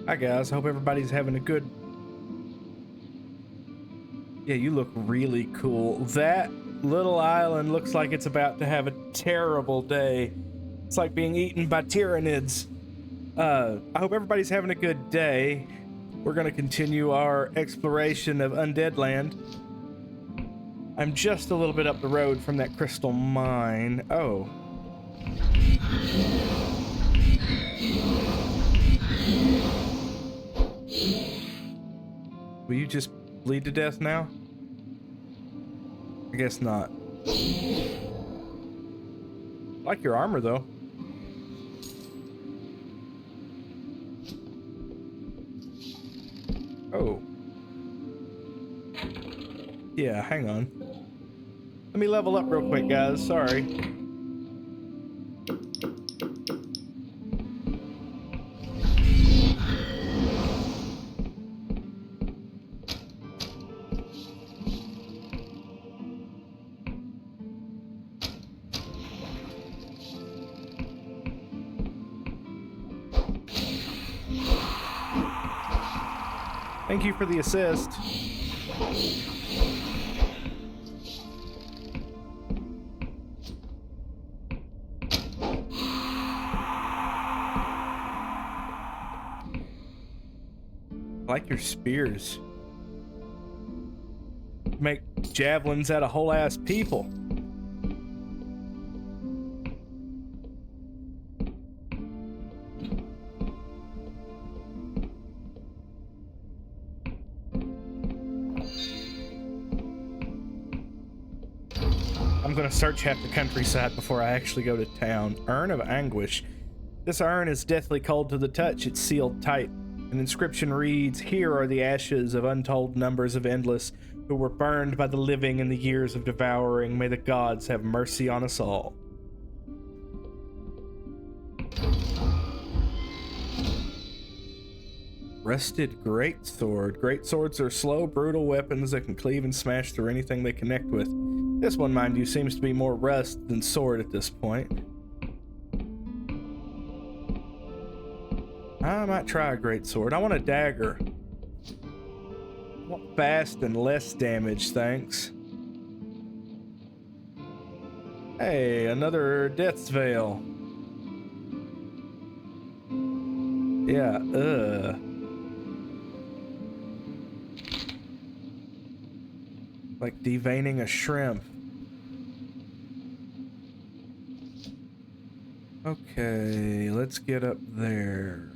Hi guys, hope everybody's having a good... Yeah, you look really cool. That little island looks like it's about to have a terrible day. It's like being eaten by tyrannids. I hope everybody's having a good day. We're gonna continue our exploration of Undead Land. I'm just a little bit up the road from that crystal mine. Oh. Will you just bleed to death now? I guess not. I like your armor, though. Oh. Yeah, hang on. Let me level up real quick, guys. Sorry. Thank you for the assist. I like your spears. Make javelins out of whole ass people. I'm gonna search half the countryside before I actually go to town. Urn of Anguish. This urn is deathly cold to the touch. It's sealed tight. An inscription reads, "Here are the ashes of untold numbers of endless who were burned by the living in the years of devouring. May the gods have mercy on us all." Rusted greatsword. Greatswords are slow, brutal weapons that can cleave and smash through anything they connect with. This one, mind you, seems to be more rust than sword at this point. I might try a greatsword. I want a dagger. I want fast and less damage, thanks. Hey, another Death's Veil. Yeah, like deveining a shrimp. Okay, let's get up there.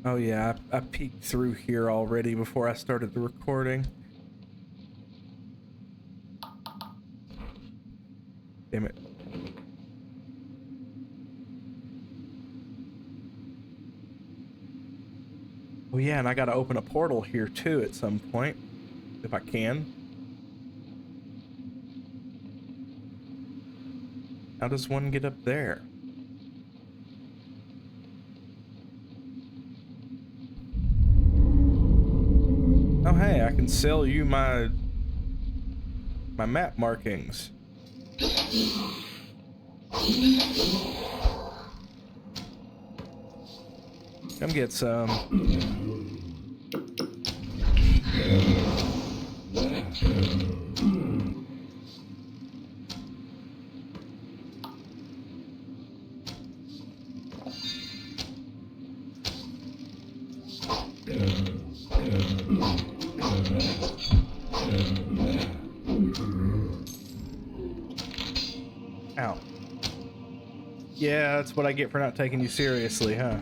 Oh yeah, I peeked through here already before I started the recording. Damn it. Oh yeah, and I gotta open a portal here too at some point, if I can. How does one get up there? Oh hey, I can sell you my map markings. Come get some. Ow. Yeah, that's what I get for not taking you seriously, huh?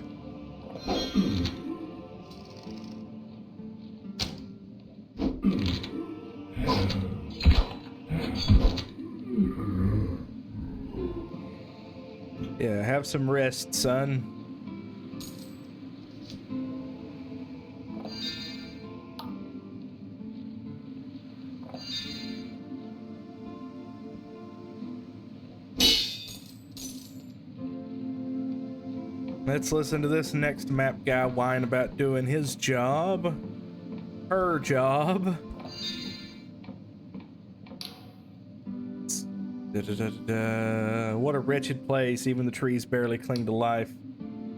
Yeah, have some rest, son. Let's listen to this next map guy whine about doing his job. Her job. What a wretched place, even the trees barely cling to life.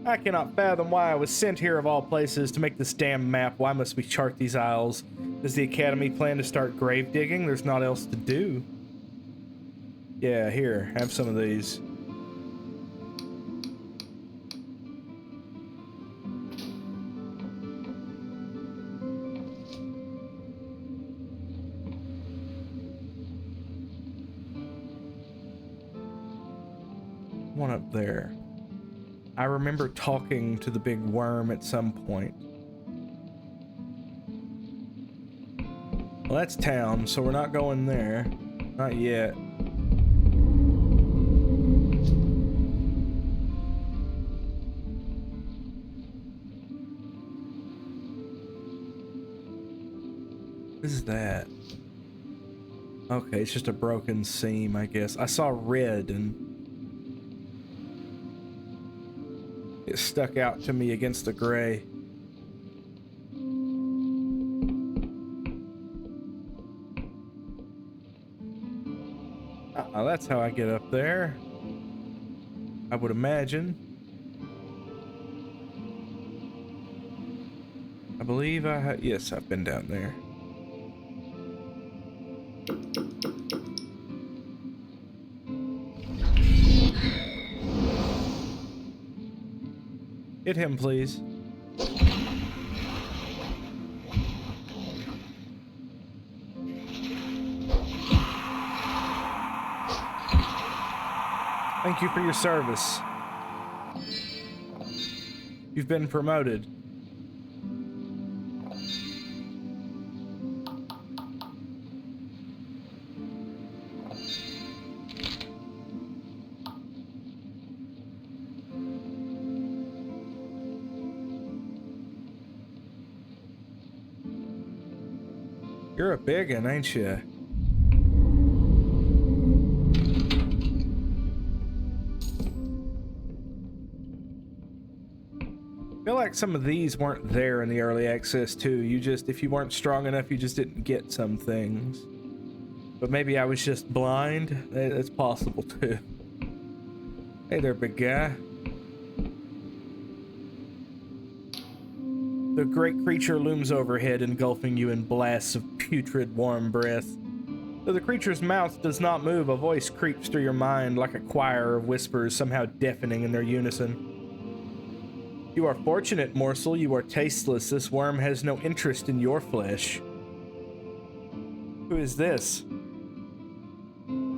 I cannot fathom why I was sent here of all places to make this damn map. Why must we chart these isles? Does the Academy plan to start grave digging? There's not else to do. Yeah, here, have some of these. One up there. I remember talking to the big worm at some point. Well, that's town, so we're not going there. Not yet. What is that? Okay, it's just a broken seam, I guess. I saw red and it stuck out to me against the gray. That's how I get up there, I would imagine. I believe yes, I've been down there. Hit him, please. Thank you for your service. You've been promoted. You're a big one, ain't you? I feel like some of these weren't there in the early access too. If you weren't strong enough, you just didn't get some things. But maybe I was just blind. It's possible too. Hey there, big guy. The great creature looms overhead, engulfing you in blasts of putrid, warm breath. Though the creature's mouth does not move, a voice creeps through your mind like a choir of whispers, somehow deafening in their unison. You are fortunate, morsel. You are tasteless. This worm has no interest in your flesh. Who is this?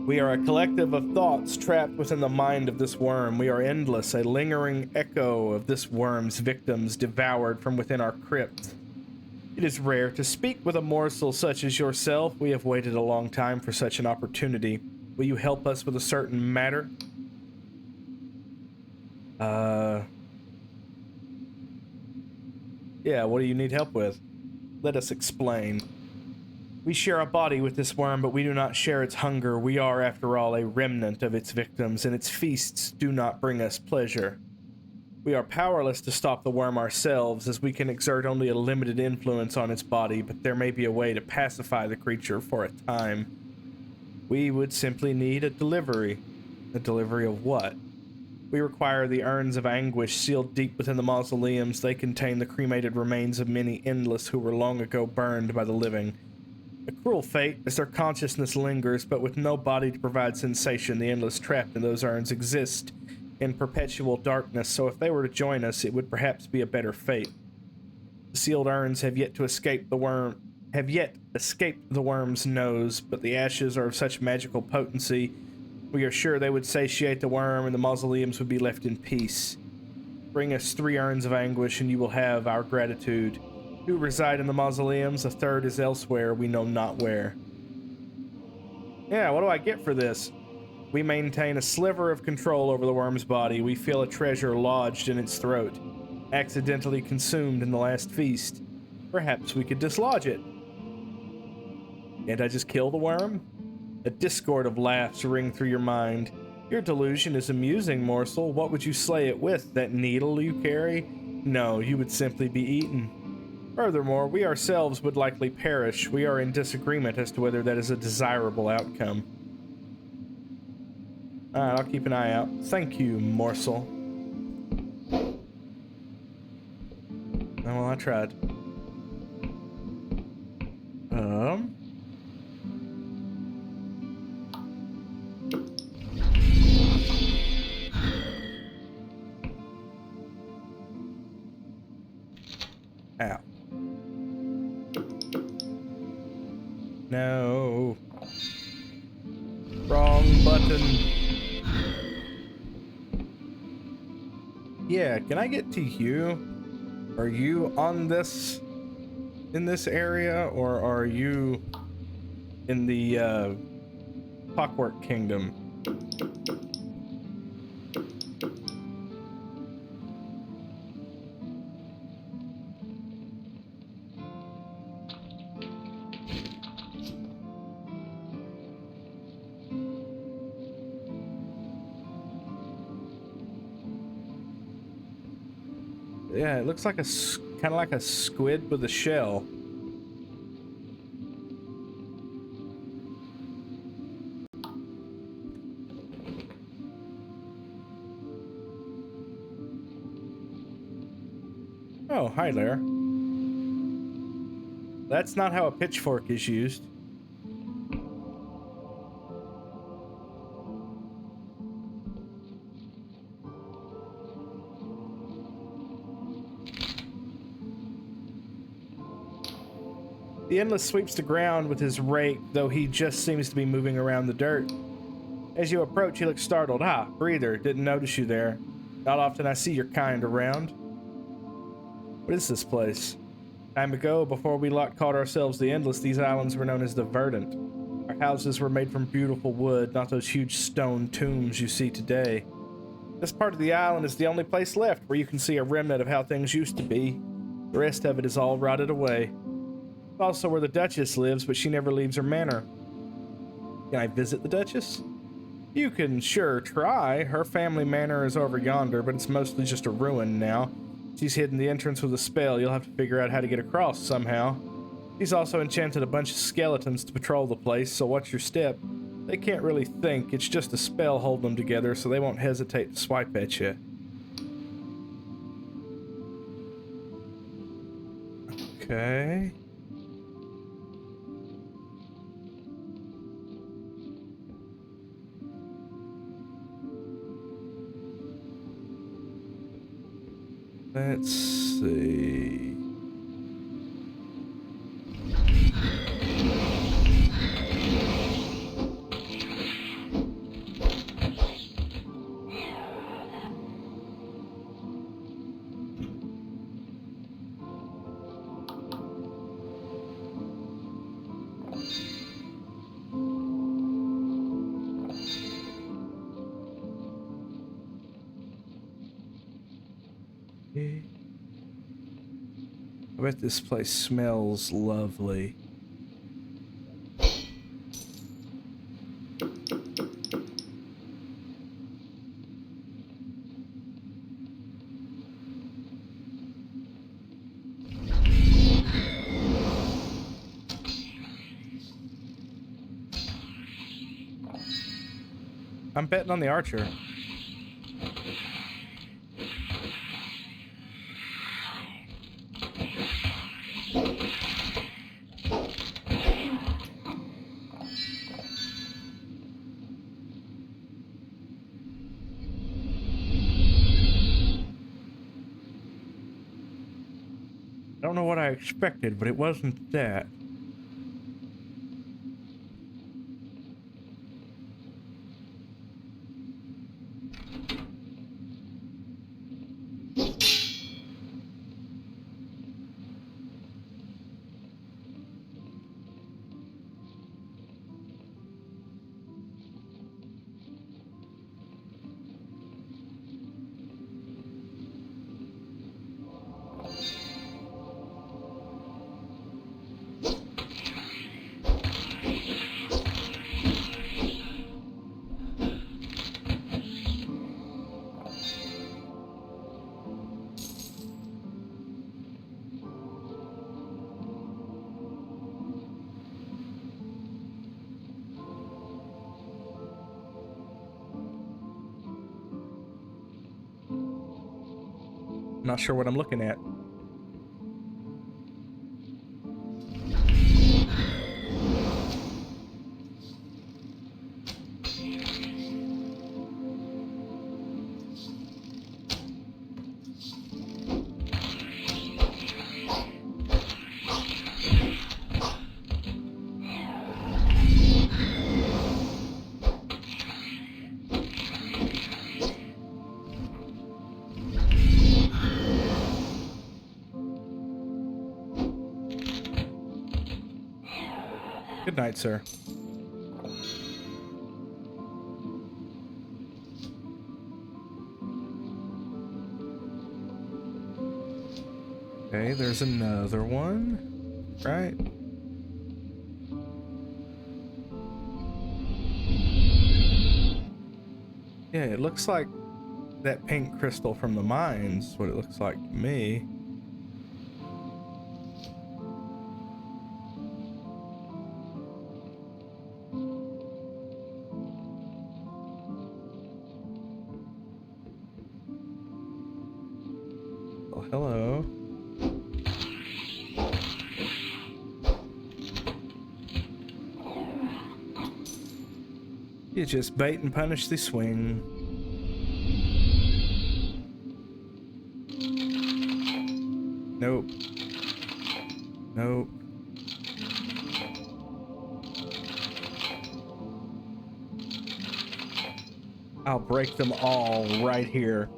We are a collective of thoughts trapped within the mind of this worm. We are endless, a lingering echo of this worm's victims devoured from within our crypt. It is rare to speak with a morsel such as yourself. We have waited a long time for such an opportunity. Will you help us with a certain matter? Yeah, what do you need help with? Let us explain. We share a body with this worm, but we do not share its hunger. We are, after all, a remnant of its victims, and its feasts do not bring us pleasure. We are powerless to stop the worm ourselves, as we can exert only a limited influence on its body, but there may be a way to pacify the creature for a time. We would simply need a delivery. A delivery of what? We require the urns of anguish sealed deep within the mausoleums. They contain the cremated remains of many endless who were long ago burned by the living. A cruel fate, as their consciousness lingers, but with no body to provide sensation. The endless trapped in those urns exist in perpetual darkness, so if they were to join us, it would perhaps be a better fate. The sealed urns have yet escaped the worm's nose, but the ashes are of such magical potency, we are sure they would satiate the worm and the mausoleums would be left in peace. Bring us 3 urns of anguish and you will have our gratitude. 2 reside in the mausoleums, a third is elsewhere, we know not where. Yeah, what do I get for this? We maintain a sliver of control over the worm's body. We feel a treasure lodged in its throat, accidentally consumed in the last feast. Perhaps we could dislodge it. Can't I just kill the worm? A discord of laughs ring through your mind. Your delusion is amusing, morsel. What would you slay it with? That needle you carry? No, you would simply be eaten. Furthermore, we ourselves would likely perish. We are in disagreement as to whether that is a desirable outcome. Alright, I'll keep an eye out. Thank you, morsel. Oh, well, I tried. Ow. No. Wrong button. Yeah, can I get to you? Are you on this, in this area, or are you in the, Clockwork Kingdom? Yeah, it looks like a kind of like a squid with a shell. Oh, hi there. That's not how a pitchfork is used. The Endless sweeps the ground with his rake, though he just seems to be moving around the dirt. As you approach, he looks startled. Ah, breather, didn't notice you there. Not often I see your kind around. What is this place? Time ago, before we lot called ourselves the Endless, these islands were known as the Verdant. Our houses were made from beautiful wood, not those huge stone tombs you see today. This part of the island is the only place left where you can see a remnant of how things used to be. The rest of it is all rotted away. It's also where the Duchess lives, but she never leaves her manor. Can I visit the Duchess? You can sure try. Her family manor is over yonder, but it's mostly just a ruin now. She's hidden the entrance with a spell. You'll have to figure out how to get across somehow. She's also enchanted a bunch of skeletons to patrol the place, so watch your step. They can't really think. It's just a spell holding them together, so they won't hesitate to swipe at you. Okay. Let's see. I bet this place smells lovely. I'm betting on the archer. I don't know what I expected, but it wasn't that. Not sure what I'm looking at. Good night, sir. Okay, there's another one, right? Yeah, it looks like that pink crystal from the mines, what it looks like to me. Well, hello. You just bait and punish the swing. Nope. Nope. I'll break them all right here.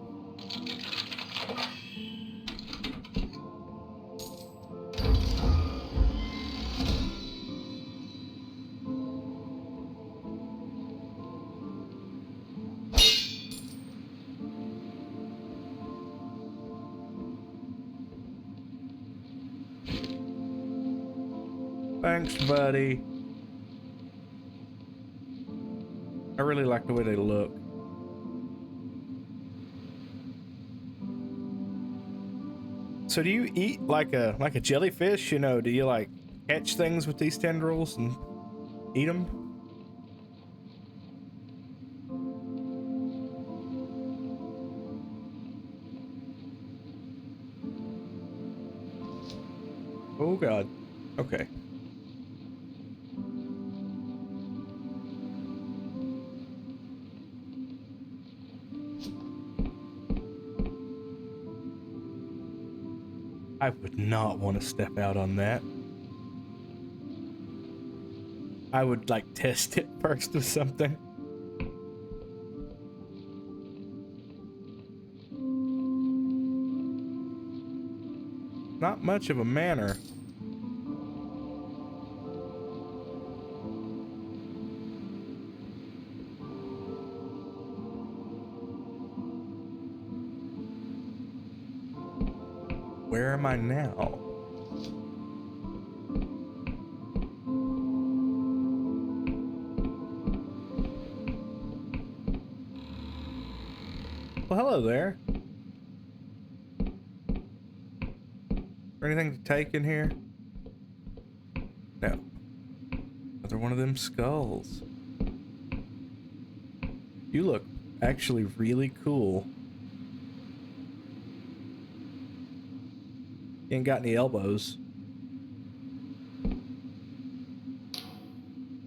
Thanks, buddy. I really like the way they look. So do you eat like a jellyfish? You know, do you like catch things with these tendrils and eat them? Oh God. Okay. I would not want to step out on that. I would like test it first with something. Not much of a manner. Where am I now? Well, hello there. Anything to take in here? No. Another one of them skulls. You look actually really cool. You ain't got any elbows.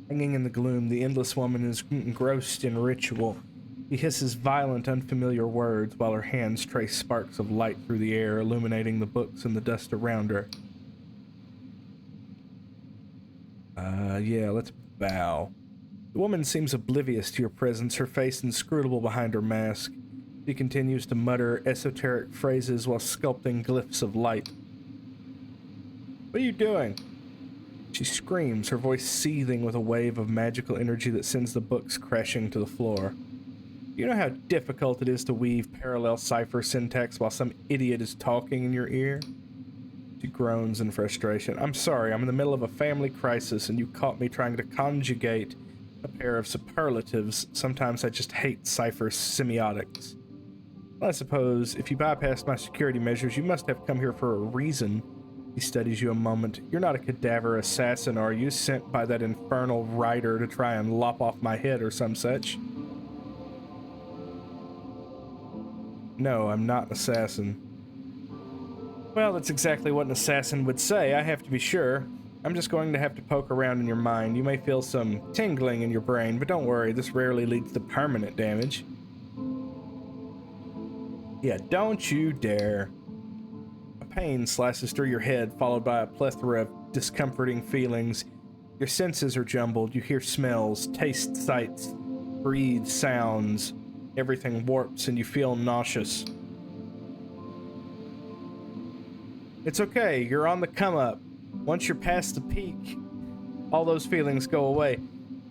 Hanging in the gloom, the Endless Woman is engrossed in ritual. He hisses violent, unfamiliar words while her hands trace sparks of light through the air, illuminating the books and the dust around her. Yeah, let's bow. The woman seems oblivious to your presence, her face inscrutable behind her mask. She continues to mutter esoteric phrases while sculpting glyphs of light. What are you doing? She screams, her voice seething with a wave of magical energy that sends the books crashing to the floor. You know how difficult it is to weave parallel cipher syntax while some idiot is talking in your ear? She groans in frustration. I'm sorry, I'm in the middle of a family crisis and you caught me trying to conjugate a pair of superlatives. Sometimes I just hate cipher semiotics. Well, I suppose if you bypassed my security measures, you must have come here for a reason. He studies you a moment. You're not a cadaver assassin, are you? Sent by that infernal writer to try and lop off my head or some such? No, I'm not an assassin. Well, that's exactly what an assassin would say, I have to be sure. I'm just going to have to poke around in your mind. You may feel some tingling in your brain, but don't worry, this rarely leads to permanent damage. Yeah, don't you dare. A pain slices through your head, followed by a plethora of discomforting feelings. Your senses are jumbled. You hear smells, taste sights, breathe sounds. Everything warps and you feel nauseous. It's okay, you're on the come up. Once you're past the peak, all those feelings go away.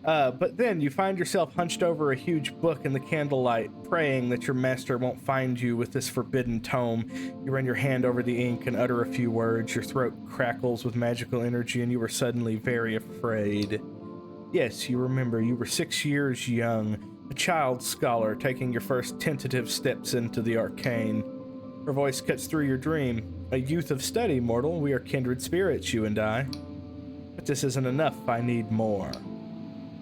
But then you find yourself hunched over a huge book in the candlelight, praying that your master won't find you with this forbidden tome. You run your hand over the ink and utter a few words. Your throat crackles with magical energy, and you are suddenly very afraid. Yes, you remember, you were 6 years young, a child scholar taking your first tentative steps into the arcane. Her voice cuts through your dream. A youth of study, mortal. We are kindred spirits, you and I. But this isn't enough. I need more.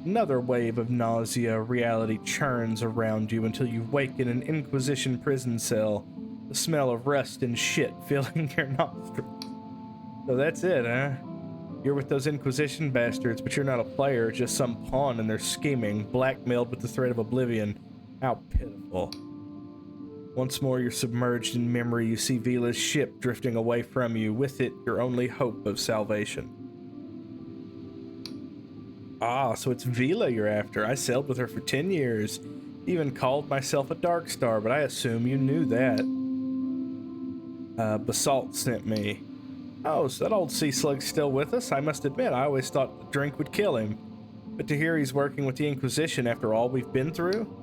Another wave of nausea, reality churns around you until you wake in an Inquisition prison cell, the smell of rust and shit filling your nostrils. So that's it, huh? You're with those Inquisition bastards, but you're not a player, just some pawn in their scheming, blackmailed with the threat of oblivion. How pitiful. Once more you're submerged in memory. You see Vila's ship drifting away from you, with it your only hope of salvation. Ah, so it's Vila you're after. I sailed with her for 10 years. Even called myself a Dark Star, but I assume you knew that. Basalt sent me. Oh, so that old sea slug's still with us? I must admit, I always thought the drink would kill him. But to hear he's working with the Inquisition after all we've been through?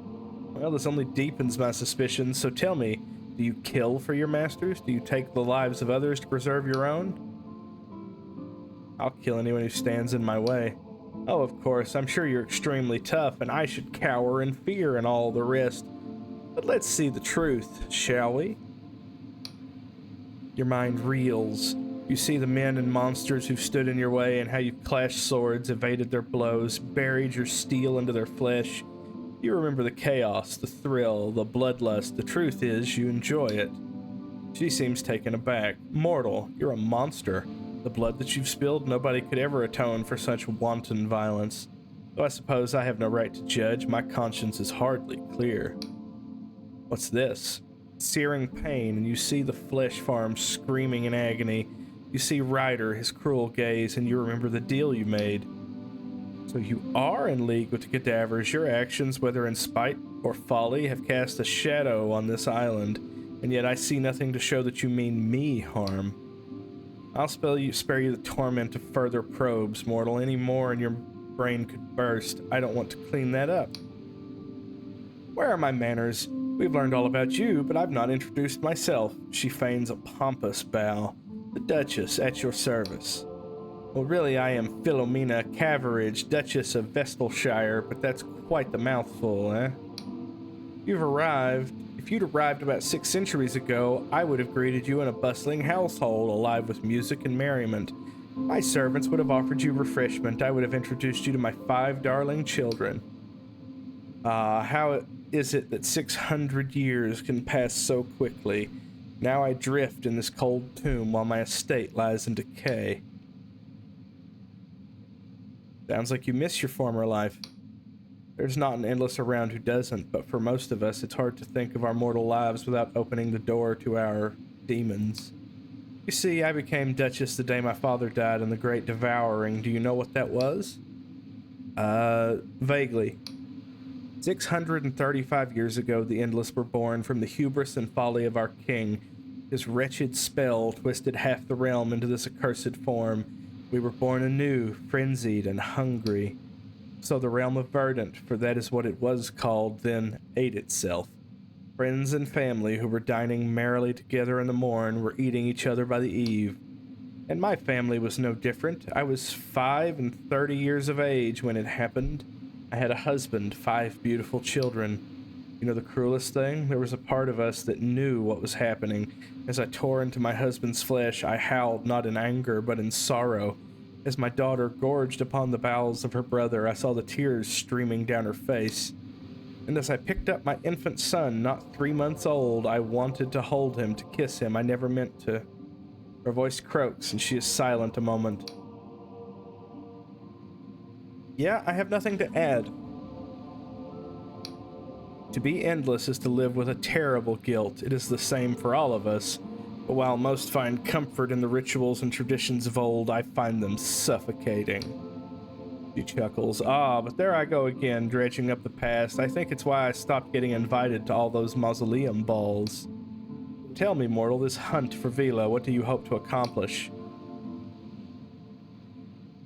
Well, this only deepens my suspicions, so tell me, do you kill for your masters? Do you take the lives of others to preserve your own? I'll kill anyone who stands in my way. Oh, of course, I'm sure you're extremely tough, and I should cower in fear and all the rest. But let's see the truth, shall we? Your mind reels. You see the men and monsters who've stood in your way and how you've clashed swords, evaded their blows, buried your steel into their flesh. You remember the chaos, the thrill, the bloodlust. The truth is, you enjoy it. She seems taken aback. Mortal, you're a monster. The blood that you've spilled, nobody could ever atone for such wanton violence. Though I suppose I have no right to judge, my conscience is hardly clear. What's this? Searing pain, and you see the flesh farm screaming in agony. You see Ryder, his cruel gaze, and you remember the deal you made. So you are in league with the cadavers. Your actions, whether in spite or folly, have cast a shadow on this island, and yet I see nothing to show that you mean me harm. I'll spare you the torment of further probes, mortal. Any more and your brain could burst. I don't want to clean that up. Where are my manners? We've learned all about you, but I've not introduced myself. She feigns a pompous bow. The Duchess, at your service. Well, really, I am Philomena Caveridge, Duchess of Vestalshire, but that's quite the mouthful, eh? You've arrived. If you'd arrived about 6 centuries ago, I would have greeted you in a bustling household, alive with music and merriment. My servants would have offered you refreshment. I would have introduced you to my 5 darling children. How is it that 600 years can pass so quickly? Now I drift in this cold tomb while my estate lies in decay. Sounds like you miss your former life. There's not an endless around who doesn't, but for most of us, it's hard to think of our mortal lives without opening the door to our demons. You see, I became Duchess the day my father died in the Great Devouring. Do you know what that was? Vaguely. 635 years ago, the Endless were born from the hubris and folly of our king. His wretched spell twisted half the realm into this accursed form. We were born anew, frenzied and hungry. So the realm of Verdant, for that is what it was called, then ate itself. Friends and family who were dining merrily together in the morn were eating each other by the eve. And my family was no different. I was 35 years of age when it happened. I had a husband, 5 beautiful children. You know the cruelest thing? There was a part of us that knew what was happening. As I tore into my husband's flesh, I howled not in anger, but in sorrow. As my daughter gorged upon the bowels of her brother, I saw the tears streaming down her face. And as I picked up my infant son, not 3 months old, I wanted to hold him, to kiss him. I never meant to. Her voice croaks and she is silent a moment. Yeah, I have nothing to add. To be endless is to live with a terrible guilt. It is the same for all of us. But while most find comfort in the rituals and traditions of old, I find them suffocating. She chuckles. Ah, but there I go again, dredging up the past. I think it's why I stopped getting invited to all those mausoleum balls. Tell me, mortal, this hunt for Vila, what do you hope to accomplish?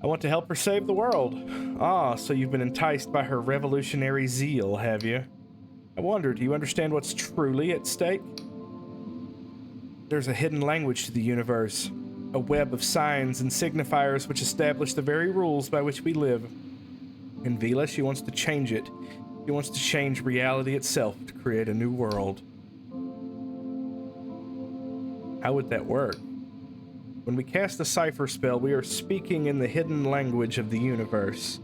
I want to help her save the world. Ah, so you've been enticed by her revolutionary zeal, have you? I wonder, do you understand what's truly at stake? There's a hidden language to the universe, a web of signs and signifiers which establish the very rules by which we live. And Vila, she wants to change it. She wants to change reality itself to create a new world. How would that work? When we cast a cipher spell, we are speaking in the hidden language of the universe.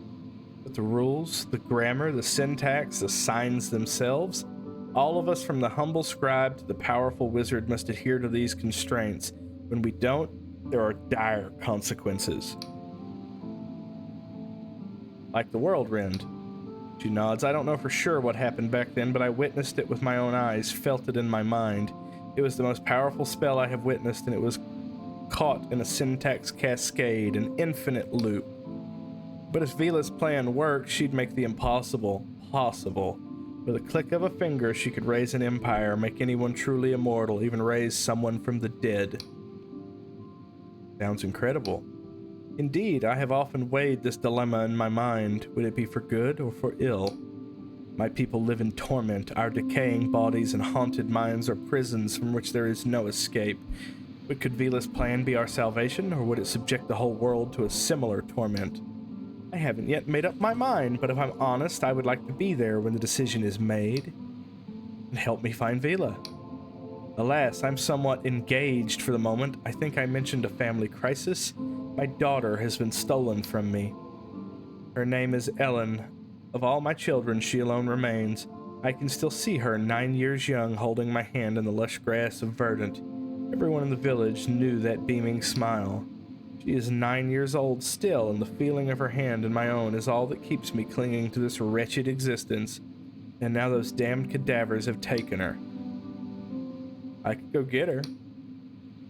But the rules, the grammar, the syntax, the signs themselves, all of us from the humble scribe to the powerful wizard must adhere to these constraints. When we don't, there are dire consequences. Like the whirlwind. She nods. I don't know for sure what happened back then, but I witnessed it with my own eyes, felt it in my mind. It was the most powerful spell I have witnessed, and it was caught in a syntax cascade, an infinite loop. But if Vila's plan worked, she'd make the impossible possible. With a click of a finger, she could raise an empire, make anyone truly immortal, even raise someone from the dead. Sounds incredible. Indeed, I have often weighed this dilemma in my mind. Would it be for good or for ill? My people live in torment. Our decaying bodies and haunted minds are prisons from which there is no escape. But could Vila's plan be our salvation, or would it subject the whole world to a similar torment? I haven't yet made up my mind, but if I'm honest, I would like to be there when the decision is made. And help me find Vila. Alas, I'm somewhat engaged for the moment. I think I mentioned a family crisis. My daughter has been stolen from me. Her name is Ellen. Of all my children, she alone remains. I can still see her, 9 years young, holding my hand in the lush grass of Verdant. Everyone in the village knew that beaming smile. She is 9 years old still, and the feeling of her hand in my own is all that keeps me clinging to this wretched existence. And now those damned cadavers have taken her. I could go get her.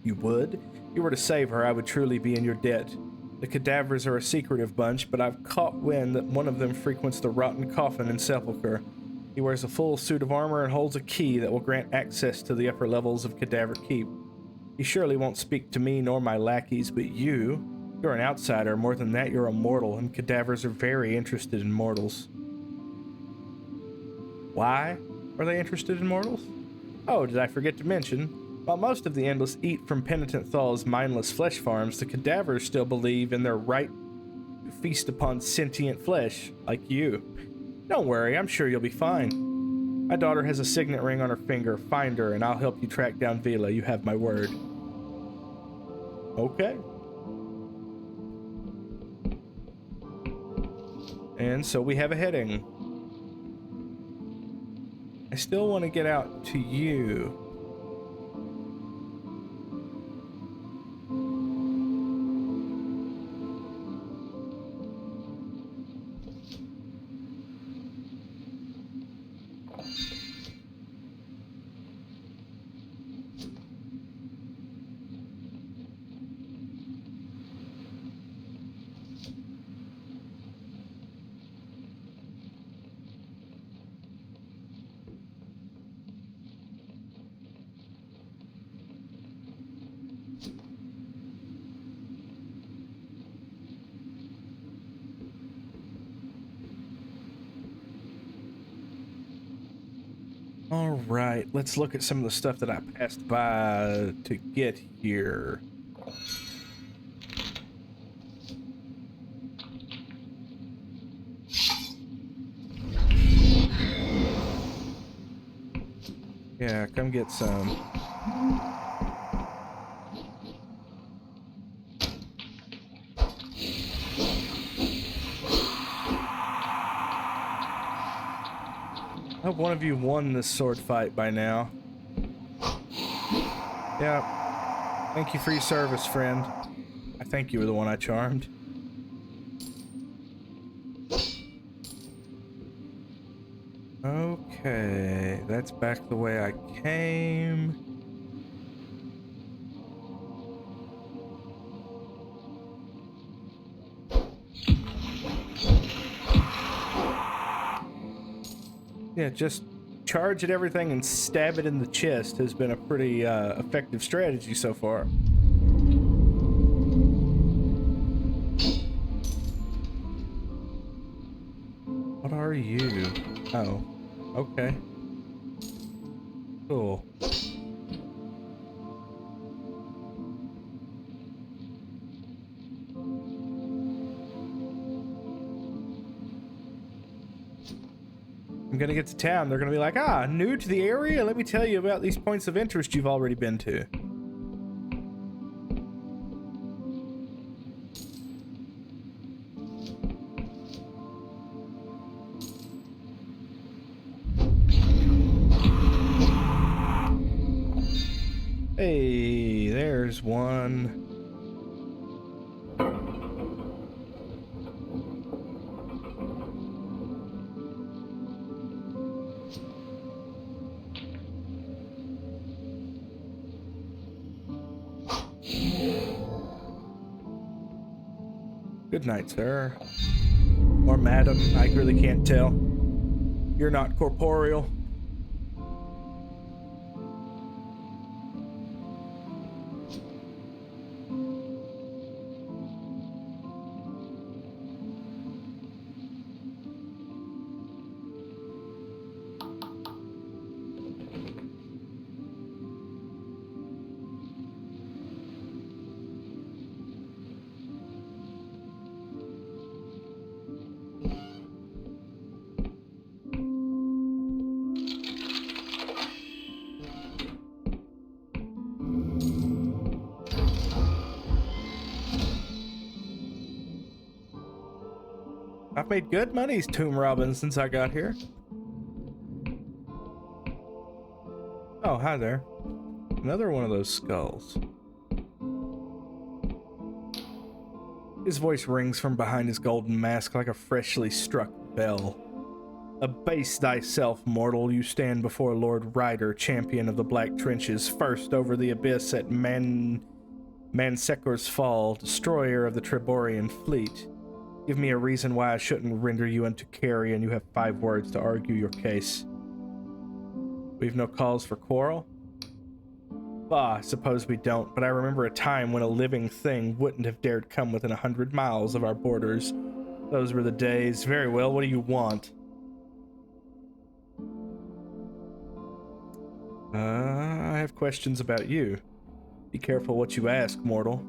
You would? If you were to save her, I would truly be in your debt. The cadavers are a secretive bunch, but I've caught wind that one of them frequents the rotten coffin and sepulchre. He wears a full suit of armor and holds a key that will grant access to the upper levels of Cadaver Keep. He surely won't speak to me nor my lackeys, but you're an outsider. More than that, you're a mortal, and cadavers are very interested in mortals. Why are they interested in mortals? Oh, did I forget to mention? While most of the Endless eat from Penitent Thal's mindless flesh farms, the cadavers still believe in their right to feast upon sentient flesh, like you. Don't worry, I'm sure you'll be fine. My daughter has a signet ring on her finger. Find her, and I'll help you track down Vila. You have my word. Okay. And so we have a heading. I still want to get out to you. All right, let's look at some of the stuff that I passed by to get here. Yeah, come get some. I hope one of you won this sword fight by now. Yeah. Thank you for your service, friend. I think you were the one I charmed. Okay, that's back the way I came. Yeah, just charge at everything and stab it in the chest has been a pretty effective strategy so far. What are you? Oh, okay. Cool. I'm gonna get to town. They're gonna be like, ah, new to the area? Let me tell you about these points of interest you've already been to. Hey, there's one. Good night, sir. Or madam, I really can't tell. You're not corporeal. I've made good money tomb robbing since I got here. Oh, hi there. Another one of those skulls. His voice rings from behind his golden mask like a freshly struck bell. Abase thyself, mortal. You stand before Lord Ryder, champion of the Black Trenches, first over the abyss at Mansecor's Fall, destroyer of the Treborian fleet. Give me a reason why I shouldn't render you into carry, and you have 5 words to argue your case. We've no cause for quarrel? Bah, I suppose we don't, but I remember a time when a living thing wouldn't have dared come within 100 miles of our borders. Those were the days. Very well, what do you want? I have questions about you. Be careful what you ask, mortal.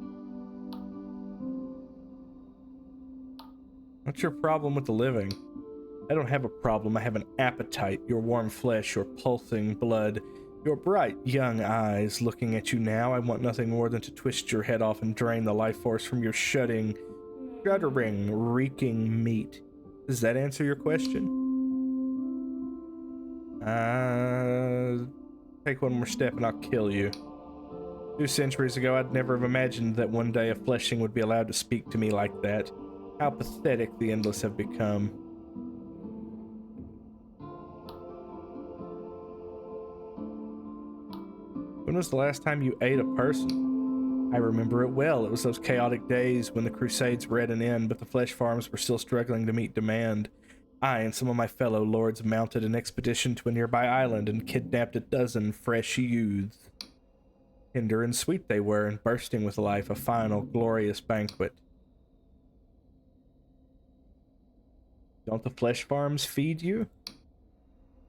What's your problem with the living? I don't have a problem, I have an appetite. Your warm flesh, your pulsing blood, your bright young eyes looking at you now. I want nothing more than to twist your head off and drain the life force from your shuddering, reeking meat. Does that answer your question? Take one more step and I'll kill you. 2 centuries ago, I'd never have imagined that one day a fleshling would be allowed to speak to me like that. How pathetic the endless have become. When was the last time you ate a person? I remember it well. It was those chaotic days when the Crusades were at an end, but the flesh farms were still struggling to meet demand. I and some of my fellow lords mounted an expedition to a nearby island and kidnapped a dozen fresh youths. Tender and sweet they were, and bursting with life, a final, glorious banquet. Don't the flesh farms feed you?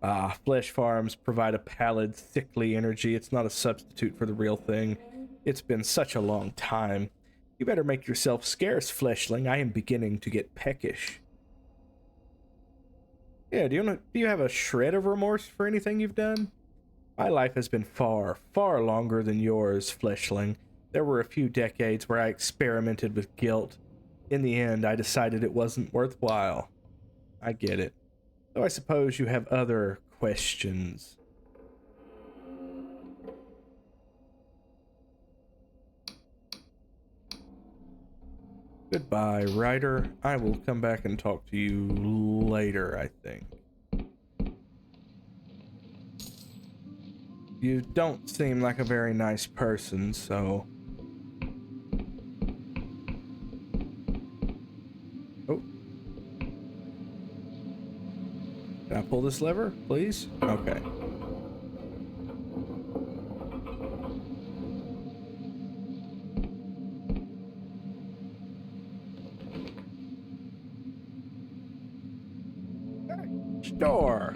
Ah, flesh farms provide a pallid, sickly energy. It's not a substitute for the real thing. It's been such a long time. You better make yourself scarce, fleshling. I am beginning to get peckish. Yeah, do you have a shred of remorse for anything you've done? My life has been far, far longer than yours, fleshling. There were a few decades where I experimented with guilt. In the end, I decided it wasn't worthwhile. I get it. Though I suppose you have other questions. Goodbye, Ryder. I will come back and talk to you later, I think. You don't seem like a very nice person, so... Oh. Can I pull this lever, please? Okay. Sure.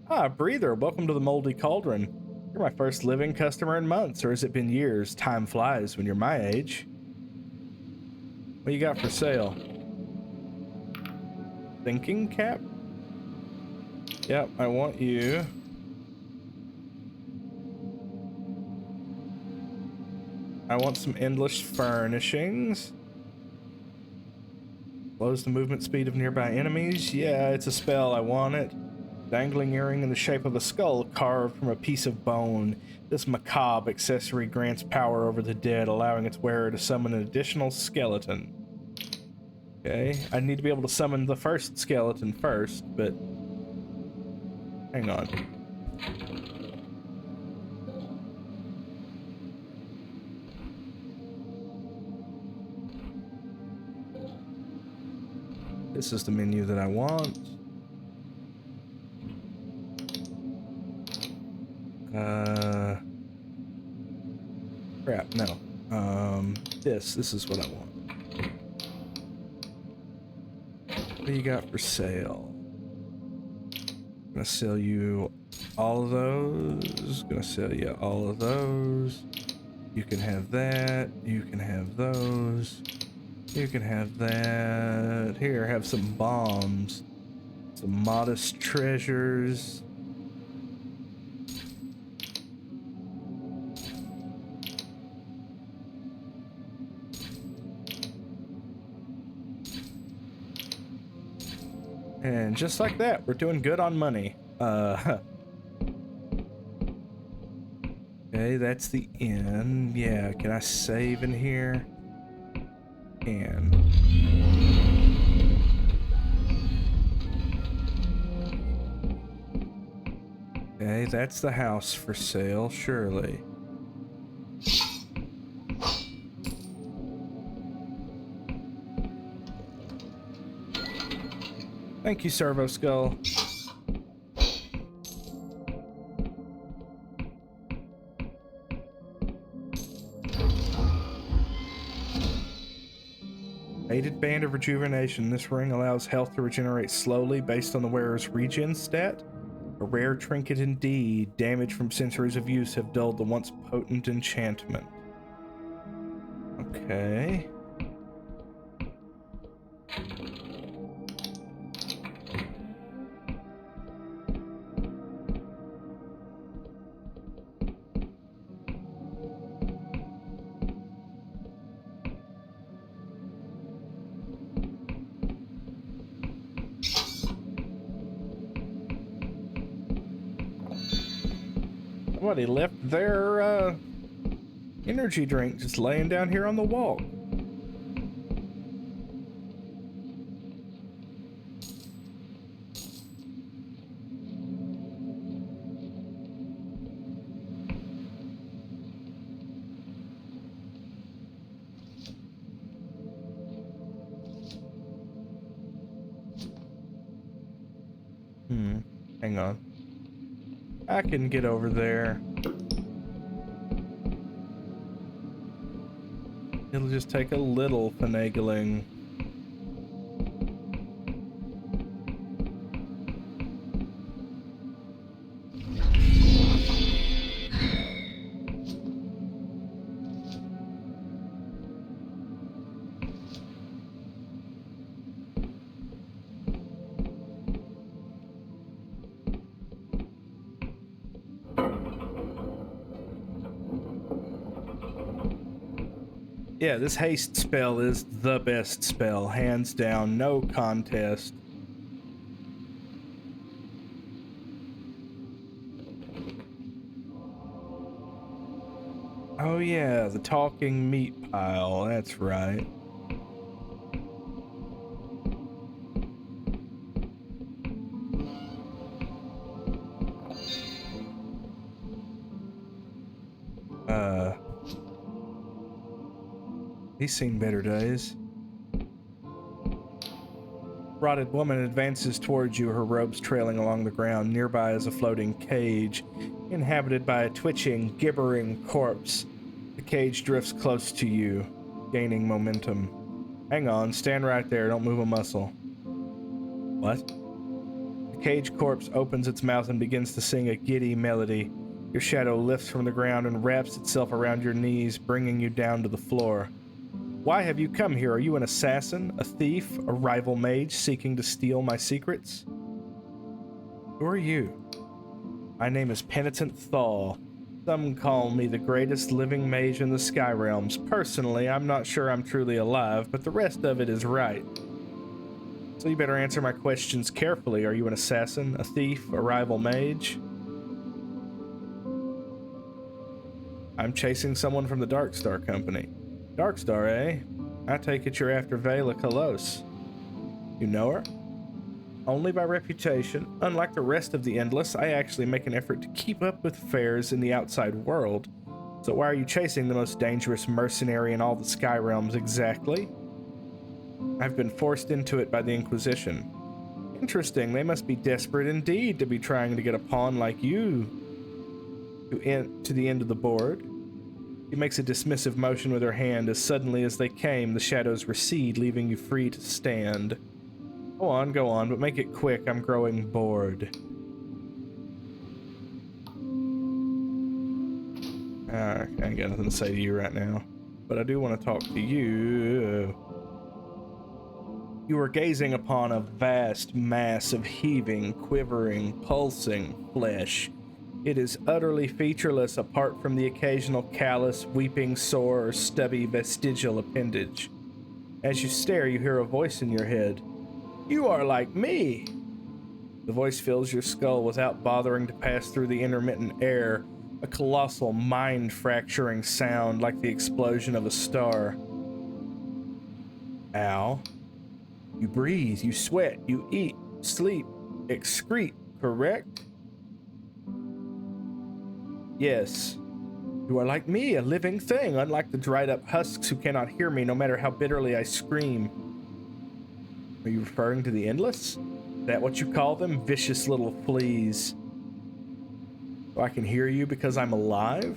Ah, Breather, welcome to the Moldy Cauldron. You're my first living customer in months, or has it been years? Time flies when you're my age. What you got for sale? Thinking cap? Yep, I want you. I want some endless furnishings. Slows the movement speed of nearby enemies. Yeah, it's a spell. I want it. Dangling earring in the shape of a skull carved from a piece of bone. This macabre accessory grants power over the dead, allowing its wearer to summon an additional skeleton. Okay, I need to be able to summon the first skeleton first, but... hang on. This is the menu that I want. Crap, no. This is what I want. What do you got for sale? Gonna sell you all of those. Gonna sell you all of those. You can have that. You can have those. You can have that. Here, have some bombs. Some modest treasures. And just like that, we're doing good on money. Okay, that's the inn. Yeah, can I save in here? Can. Okay, that's the house for sale, surely. Thank you, Servo Skull. Aided Band of Rejuvenation. This ring allows health to regenerate slowly based on the wearer's regen stat. A rare trinket indeed. Damage from centuries of use have dulled the once potent enchantment. Okay. Somebody left their energy drink just laying down here on the wall. Hang on. I can get over there. It'll just take a little finagling. Yeah, this haste spell is the best spell, hands down, no contest. Oh yeah, the talking meat pile, that's right. He's seen better days. Rotted woman advances towards you, her robes trailing along the ground. Nearby is a floating cage, inhabited by a twitching, gibbering corpse. The cage drifts close to you, gaining momentum. Hang on, stand right there, don't move a muscle. What? The cage corpse opens its mouth and begins to sing a giddy melody. Your shadow lifts from the ground and wraps itself around your knees, bringing you down to the floor. Why have you come here? Are you an assassin, a thief, a rival mage seeking to steal my secrets? Who are you? My name is Penitent Thaw. Some call me the greatest living mage in the Sky Realms. Personally, I'm not sure I'm truly alive, but the rest of it is right. So you better answer my questions carefully. Are you an assassin, a thief, a rival mage? I'm chasing someone from the Darkstar Company. Darkstar, eh? I take it you're after Vela Kalos. You know her? Only by reputation. Unlike the rest of the Endless, I actually make an effort to keep up with affairs in the outside world. So why are you chasing the most dangerous mercenary in all the Sky Realms exactly? I've been forced into it by the Inquisition. Interesting, they must be desperate indeed to be trying to get a pawn like you to the end of the board. She makes a dismissive motion with her hand. As suddenly as they came, the shadows recede, leaving you free to stand. Go on, but make it quick. I'm growing bored. I ain't got nothing to say to you right now, but I do want to talk to you. You are gazing upon a vast mass of heaving, quivering, pulsing flesh. It is utterly featureless apart from the occasional callous, weeping sore, or stubby vestigial appendage. As you stare, you hear a voice in your head. You are like me! The voice fills your skull without bothering to pass through the intermittent air, a colossal, mind-fracturing sound like the explosion of a star. Al, you breathe, you sweat, you eat, sleep, excrete, correct? Yes. You are like me, a living thing, unlike the dried-up husks who cannot hear me no matter how bitterly I scream. Are you referring to the Endless? Is that what you call them? Vicious little fleas. So I can hear you because I'm alive?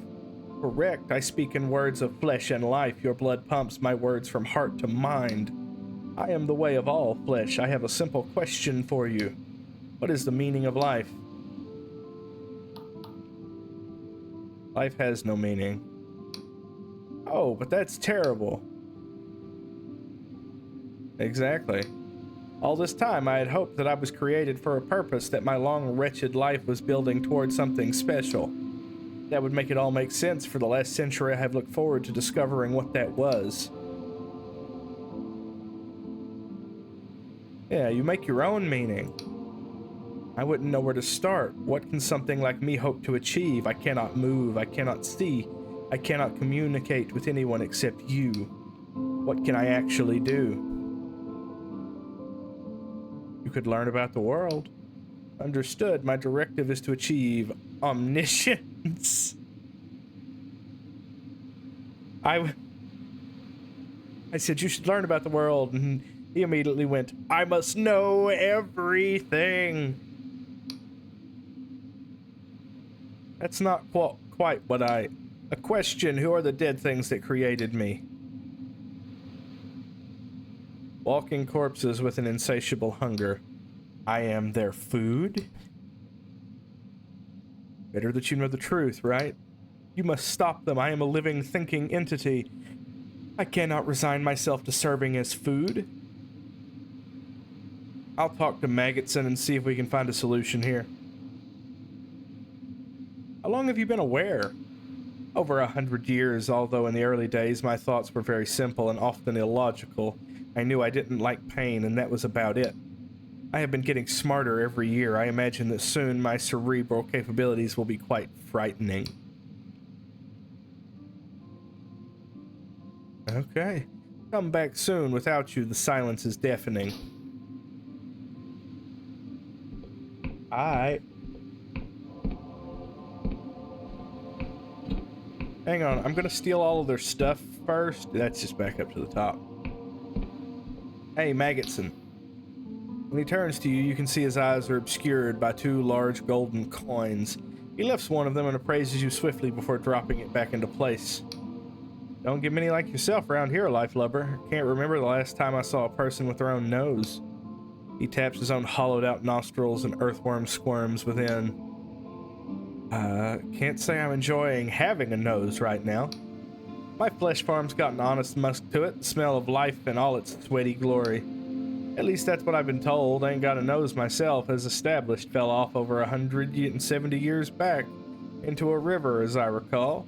Correct, I speak in words of flesh and life. Your blood pumps my words from heart to mind. I am the way of all flesh. I have a simple question for you. What is the meaning of life? Life has no meaning. Oh, but that's terrible. Exactly. All this time I had hoped that I was created for a purpose, that my long wretched life was building towards something special. That would make it all make sense. For the last century I have looked forward to discovering what that was. Yeah, you make your own meaning. I wouldn't know where to start. What can something like me hope to achieve? I cannot move, I cannot see, I cannot communicate with anyone except you. What can I actually do? You could learn about the world. Understood. My directive is to achieve omniscience. I said you should learn about the world, and he immediately went, I must know everything. That's not quite what A question, who are the dead things that created me? Walking corpses with an insatiable hunger. I am their food? Better that you know the truth, right? You must stop them. I am a living, thinking entity. I cannot resign myself to serving as food. I'll talk to Maggotson and see if we can find a solution here. How long have you been aware? Over 100 years, although in the early days my thoughts were very simple and often illogical. I knew I didn't like pain, and that was about it. I have been getting smarter every year. I imagine that soon my cerebral capabilities will be quite frightening. Okay. Come back soon. Without you, the silence is deafening. Alright. Hang on, I'm gonna steal all of their stuff first. That's just back up to the top. Hey, Maggotson. When he turns to you, you can see his eyes are obscured by two large golden coins. He lifts one of them and appraises you swiftly before dropping it back into place. Don't get many like yourself around here, lifelubber. Can't remember the last time I saw a person with their own nose. He taps his own hollowed-out nostrils and earthworm squirms within. Can't say I'm enjoying having a nose right now. My flesh farm's got an honest musk to it, the smell of life in all its sweaty glory. At least that's what I've been told. I ain't got a nose myself, as established, fell off over 170 years back into a river, as I recall.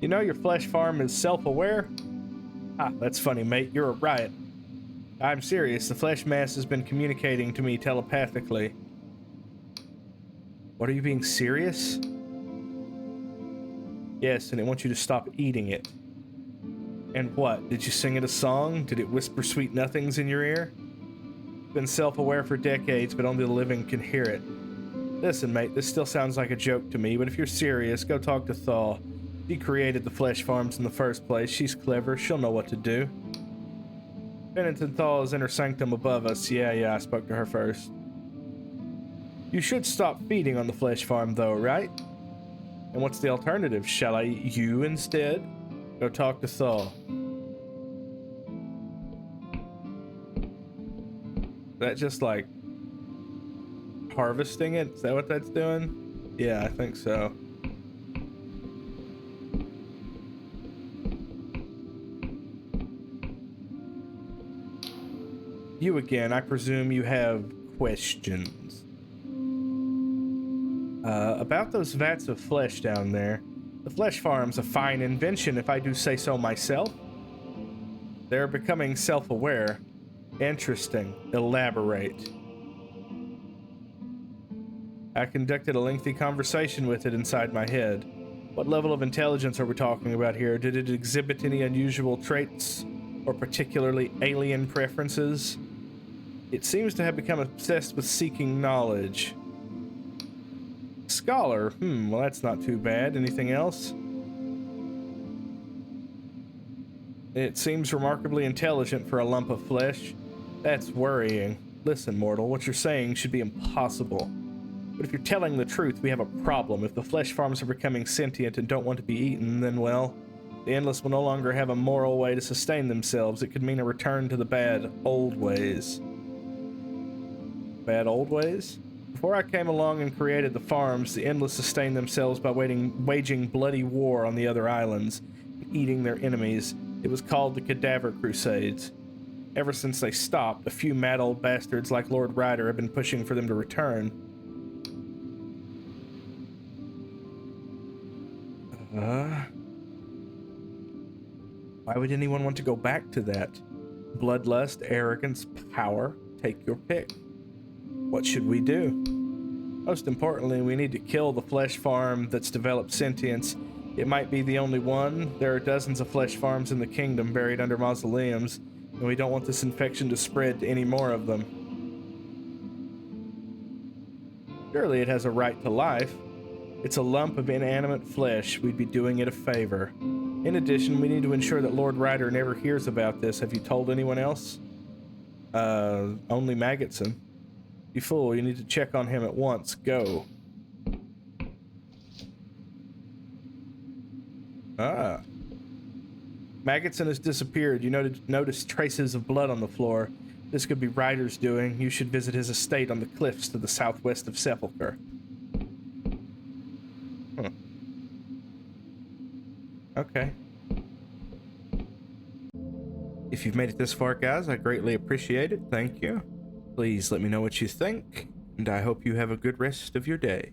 You know your flesh farm is self-aware? Ah, that's funny, mate. You're a riot. I'm serious. The flesh mass has been communicating to me telepathically. What, are you being serious? Yes, and it wants you to stop eating it. And what? Did you sing it a song? Did it whisper sweet nothings in your ear? Been self-aware for decades, but only the living can hear it. Listen, mate, this still sounds like a joke to me, but if you're serious, go talk to Thaw. She created the flesh farms in the first place. She's clever. She'll know what to do. Penitent Thaw is in her sanctum above us. Yeah, I spoke to her first. You should stop feeding on the flesh farm, though, right? And what's the alternative? Shall I eat you instead? Go talk to Thaw. Is that just like harvesting it? Is that what that's doing? Yeah, I think so. You again. I presume you have questions. About those vats of flesh down there. The flesh farm's a fine invention, if I do say so myself. They're becoming self-aware. Interesting. Elaborate. I conducted a lengthy conversation with it inside my head. What level of intelligence are we talking about here? Did it exhibit any unusual traits or particularly alien preferences? It seems to have become obsessed with seeking knowledge. Scholar. Well, that's not too bad. Anything else? It seems remarkably intelligent for a lump of flesh. That's worrying. Listen, mortal, what you're saying should be impossible. But if you're telling the truth, we have a problem. If the flesh farms are becoming sentient and don't want to be eaten, then, well, the Endless will no longer have a moral way to sustain themselves. It could mean a return to the bad old ways. Bad old ways? Before I came along and created the farms, the Endless sustained themselves by waging bloody war on the other islands and eating their enemies. It was called the Cadaver Crusades. Ever since they stopped, a few mad old bastards like Lord Ryder have been pushing for them to return. Why would anyone want to go back to that? Bloodlust, arrogance, power. Take your pick. What should we do? Most importantly, we need to kill the flesh farm that's developed sentience. It might be the only one. There are dozens of flesh farms in the kingdom buried under mausoleums, and we don't want this infection to spread to any more of them. Surely it has a right to life. It's a lump of inanimate flesh. We'd be doing it a favor. In addition, we need to ensure that Lord Ryder never hears about this. Have you told anyone else? Only Maggotson. You fool, you need to check on him at once. Go. Maggotson has disappeared. You noticed traces of blood on the floor. This could be Ryder's doing. You should visit his estate on the cliffs to the southwest of Sepulchre. Okay. If you've made it this far, guys, I greatly appreciate it. Thank you. Please let me know what you think, and I hope you have a good rest of your day.